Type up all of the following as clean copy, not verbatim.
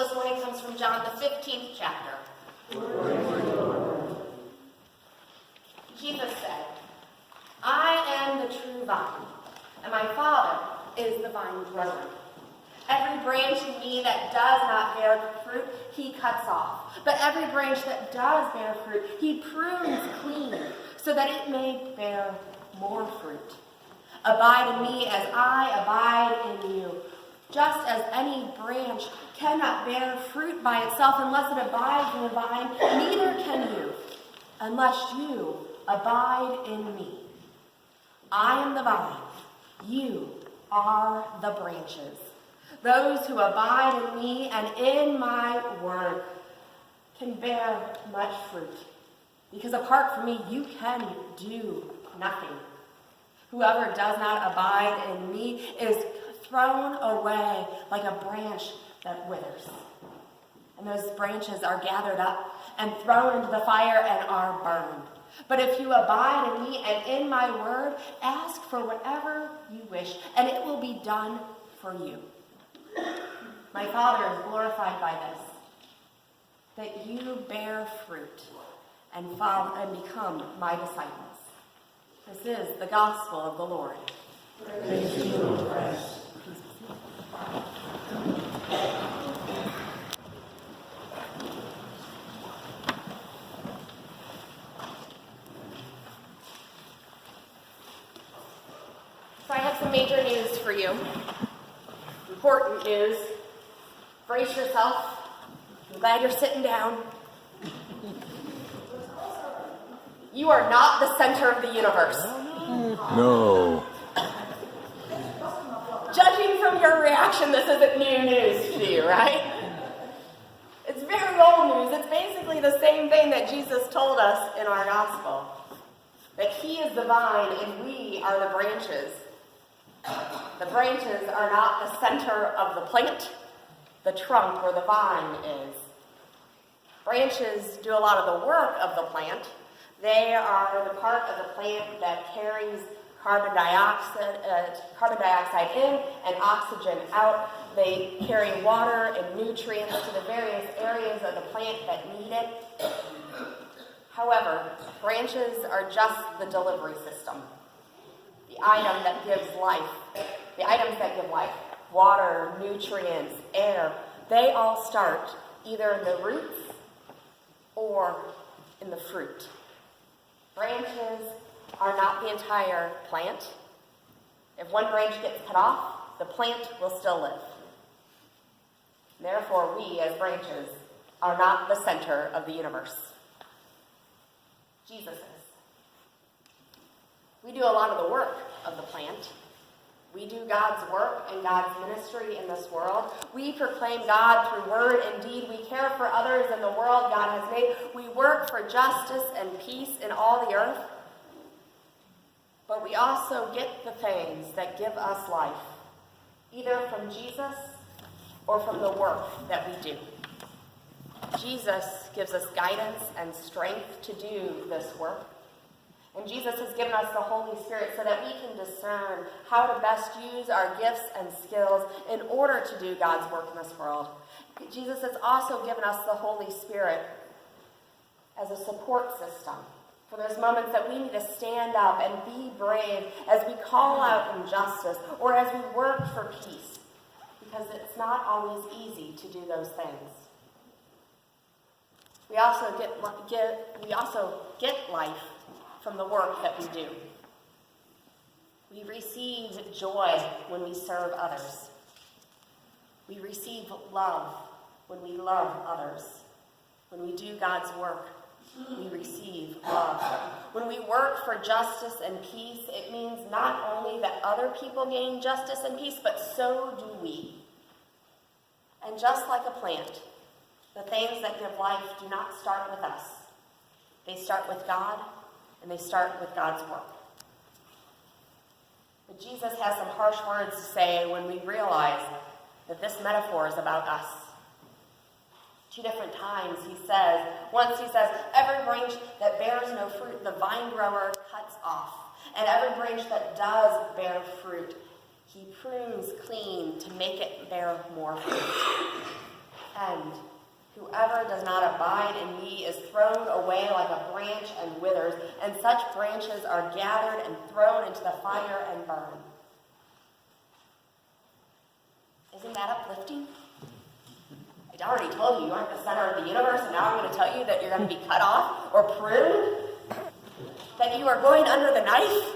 this morning comes from John, the 15th chapter. Jesus said, I am the true vine, and my Father is the vine grower. Every branch in me that does not bear fruit, he cuts off. But every branch that does bear fruit, he prunes clean, so that it may bear more fruit. Abide in me as I abide in you. Just as any branch cannot bear fruit by itself unless it abides in the vine, neither can you, unless you abide in me. I am the vine, you are the branches. Those who abide in me and in my word can bear much fruit, because apart from me you can do nothing. Whoever does not abide in me is thrown away like a branch that withers. And those branches are gathered up and thrown into the fire and are burned. But if you abide in me and in my word, ask for whatever you wish, and it will be done for you. My Father is glorified by this, that you bear fruit and follow and become my disciples. This is the gospel of the Lord. Praise to you, Lord Christ. So I have some major news for you. Important news. Brace yourself. I'm glad you're sitting down. You are not the center of the universe. No. Judging from your reaction, this isn't new news to you, right? It's very old news. It's basically the same thing that Jesus told us in our gospel. That he is the vine and we are the branches. The branches are not the center of the plant, the trunk where the vine is. Branches do a lot of the work of the plant. They are the part of the plant that carries carbon dioxide in and oxygen out. They carry water and nutrients to the various areas of the plant that need it. However, branches are just the delivery system. The item that gives life, the items that give life, water, nutrients, air, they all start either in the roots or in the fruit. Branches are not the entire plant. If one branch gets cut off, the plant will still live. Therefore, we as branches are not the center of the universe. Jesus is. We do a lot of the work of the plant. We do God's work and God's ministry in this world. We proclaim God through word and deed. We care for others in the world God has made. We work for justice and peace in all the earth. But we also get the things that give us life, either from Jesus or from the work that we do. Jesus gives us guidance and strength to do this work. And Jesus has given us the Holy Spirit so that we can discern how to best use our gifts and skills in order to do God's work in this world. Jesus has also given us the Holy Spirit as a support system for those moments that we need to stand up and be brave as we call out injustice or as we work for peace, because it's not always easy to do those things. We also get life from the work that we do. We receive joy when we serve others. We receive love when we love others. When we do God's work, we receive love. When we work for justice and peace, it means not only that other people gain justice and peace, but so do we. And just like a plant, the things that give life do not start with us. They start with God, and they start with God's work. But Jesus has some harsh words to say when we realize that this metaphor is about us. 2 different times once he says, every branch that bears no fruit, the vine grower cuts off. And every branch that does bear fruit, he prunes clean to make it bear more fruit. end. Whoever does not abide in me is thrown away like a branch and withers, and such branches are gathered and thrown into the fire and burned. Isn't that uplifting? I already told you you aren't the center of the universe, and now I'm going to tell you that you're going to be cut off or pruned, that you are going under the knife.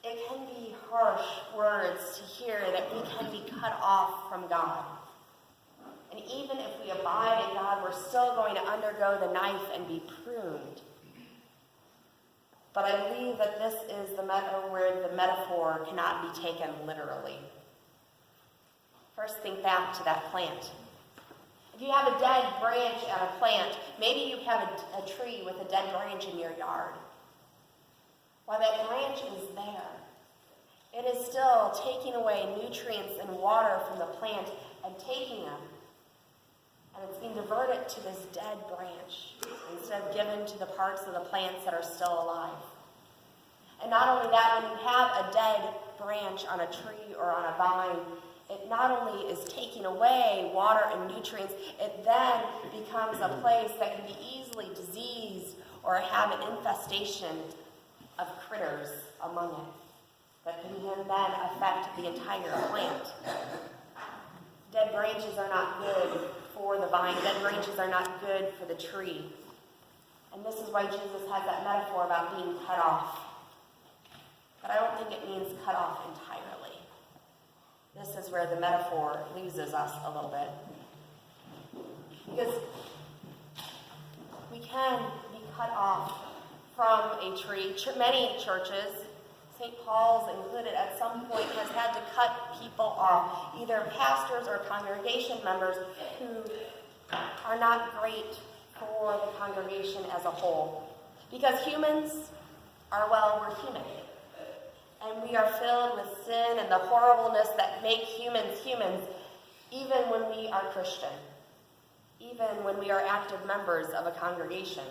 It can be harsh words to hear that we can be cut off from God. And even if we abide in God, we're still going to undergo the knife and be pruned. But I believe that this is where the metaphor cannot be taken literally. First, think back to that plant. If you have a dead branch at a plant, maybe you have a tree with a dead branch in your yard. While that branch is there, it is still taking away nutrients and water from the plant and taking them. And it's being diverted to this dead branch instead of given to the parts of the plants that are still alive. And not only that, when you have a dead branch on a tree or on a vine, it not only is taking away water and nutrients, it then becomes a place that can be easily diseased or have an infestation of critters among it that can then affect the entire plant. Dead branches are not good for the vine. Dead branches are not good for the tree. And this is why Jesus has that metaphor about being cut off. But I don't think it means cut off entirely. This is where the metaphor loses us a little bit. Because we can be cut off from a tree. Many churches, St. Paul's included, at some point has had to cut people off, either pastors or congregation members who are not great for the congregation as a whole. Because humans are, well, we're human. And we are filled with sin and the horribleness that make humans humans, even when we are Christian, even when we are active members of a congregation.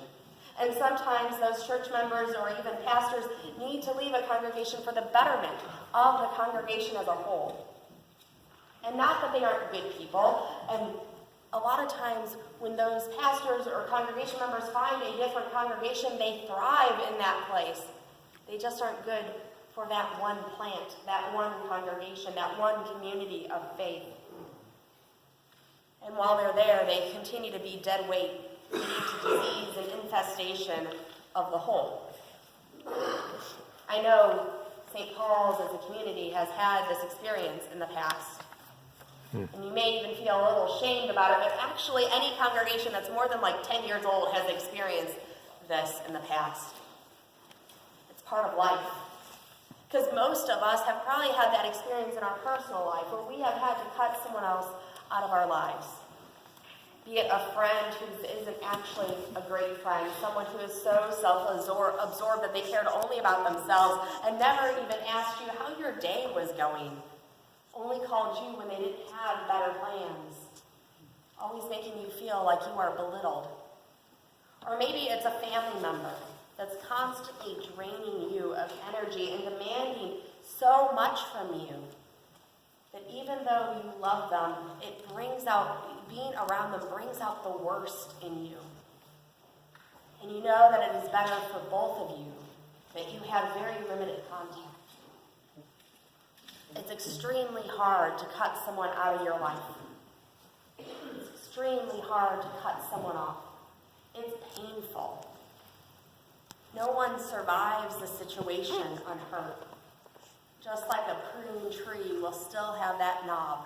And sometimes those church members or even pastors need to leave a congregation for the betterment of the congregation as a whole. And not that they aren't good people. And a lot of times when those pastors or congregation members find a different congregation, they thrive in that place. They just aren't good for that one plant, that one congregation, that one community of faith. And while they're there, they continue to be dead weight, leading to disease and infestation of the whole. I know St. Paul's as a community has had this experience in the past. And you may even feel a little shamed about it, but actually any congregation that's more than like 10 years old has experienced this in the past. It's part of life. Because most of us have probably had that experience in our personal life where we have had to cut someone else out of our lives. Be it a friend who isn't actually a great friend, someone who is so self-absorbed that they cared only about themselves and never even asked you how your day was going. Only called you when they didn't have better plans. Always making you feel like you are belittled. Or maybe it's a family member that's constantly draining you of energy and demanding so much from you that even though you love them, it brings out, being around them brings out the worst in you. And you know that it is better for both of you that you have very limited contact. It's extremely hard to cut someone out of your life. It's extremely hard to cut someone off. It's painful. No one survives the situation unhurt. Just like a pruned tree will still have that knob,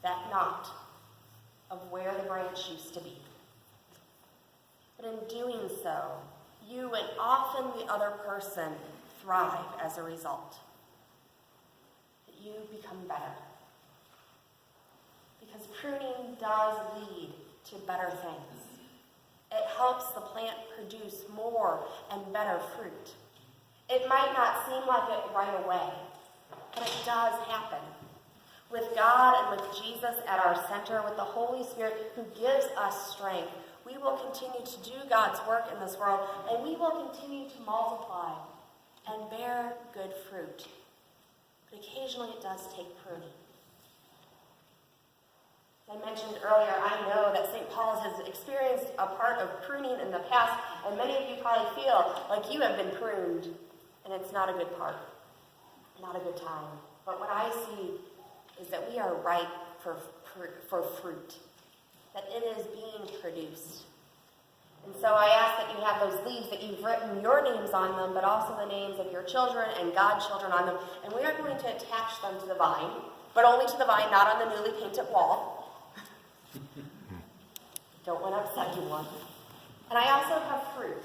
that knot of where the branch used to be. But in doing so, you and often the other person thrive as a result. You become better. Because pruning does lead to better things. It helps the plant produce more and better fruit. It might not seem like it right away, but it does happen. With God and with Jesus at our center, with the Holy Spirit who gives us strength, we will continue to do God's work in this world, and we will continue to multiply and bear good fruit. But occasionally it does take pruning. As I mentioned earlier, I know that St. Paul's has experienced a part of pruning in the past, and many of you probably feel like you have been pruned, and it's not a good part, not a good time. But what I see is that we are ripe for fruit, that it is being produced. And so I ask that you have those leaves, that you've written your names on them, but also the names of your children and godchildren on them, and we are going to attach them to the vine, but only to the vine, not on the newly painted wall. Don't want to upset you one. And I also have fruit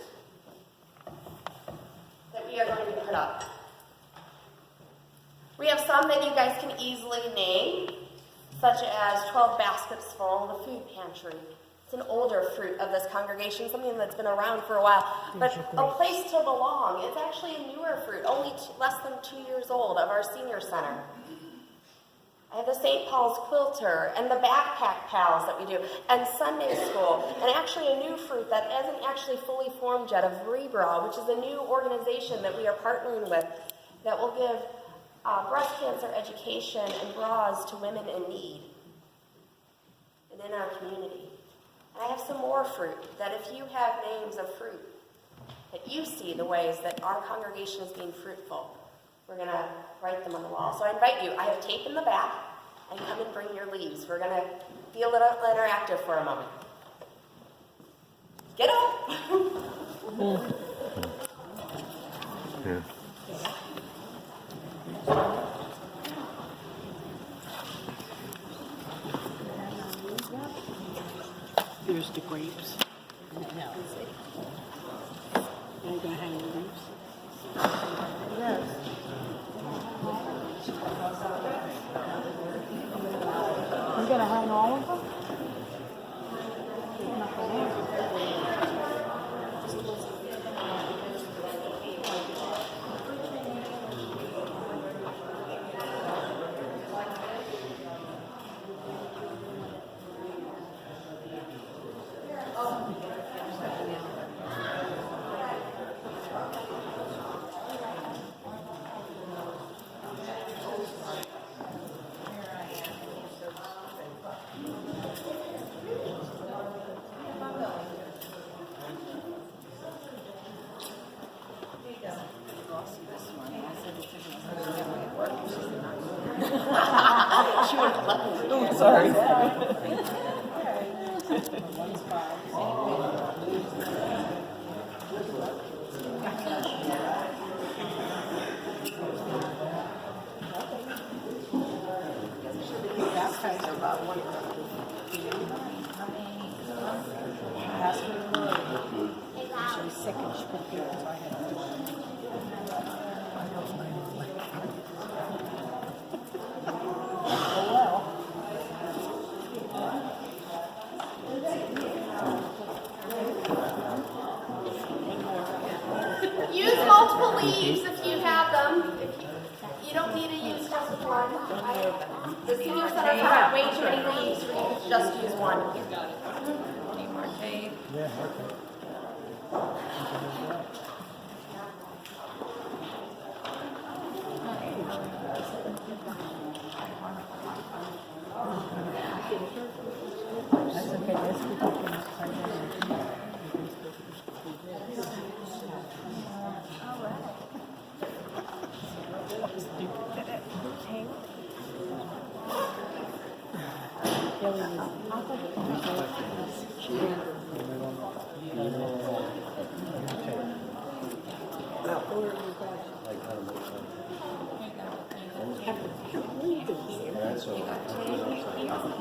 that we are going to put up. We have some that you guys can easily name, such as 12 baskets full, the food pantry. It's an older fruit of this congregation, something that's been around for a while, but a place to belong. It's actually a newer fruit, only less than 2 years old, of our senior center. I have the St. Paul's Quilter and the Backpack Pals that we do, and Sunday School, and actually a new fruit that isn't actually fully formed yet of Rebra, which is a new organization that we are partnering with that will give breast cancer education and bras to women in need and in our community. And I have some more fruit that if you have names of fruit, that you see the ways that our congregation is being fruitful, we're going to write them on the wall. So I invite you. I have tape in the back, and come and bring your leaves. We're going to be a little interactive for a moment. Get up! Yeah. There's the grapes. Now, are you going to hang the leaves? Yes. You're going to hang all of them? She wouldn't let me. Oh, sorry. She was sick and she couldn't do it, so I had to do it. Use multiple leaves if you have them. You don't need to use just one. The senior center have way too many leaves for you to just use one. Need more tape. That's okay, let's keep looking upside down.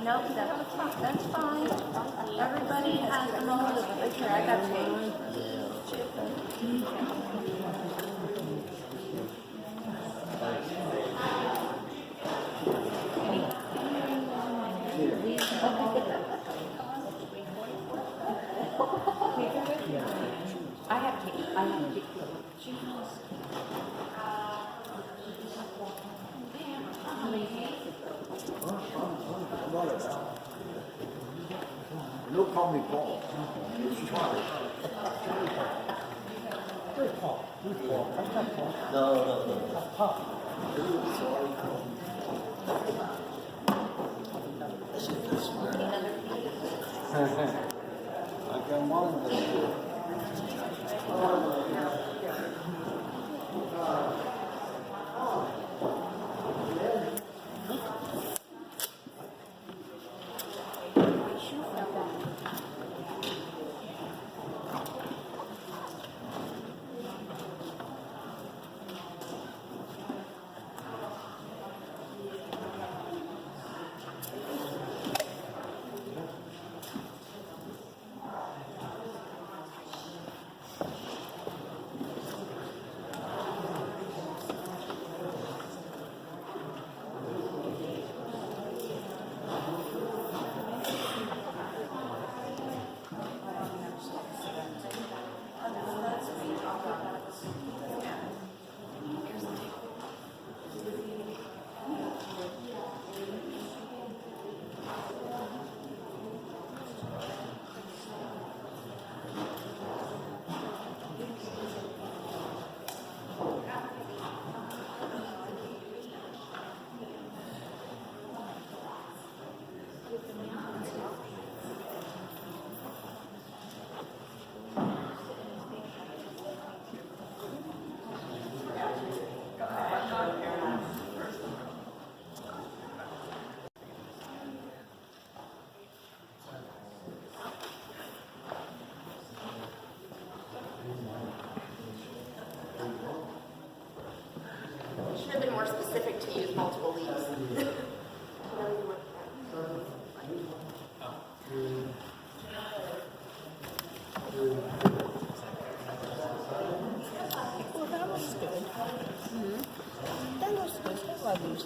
Nope, that's fine. Everybody has them all. Here, I got tape. I have tape. I have tape. Don't call me Paul. It's Charlie. Where's Paul? Who's Paul? That's not Paul. No. That's Paul. Sorry. specific to use multiple leaves. Well, that looks good. That looks good. I love these.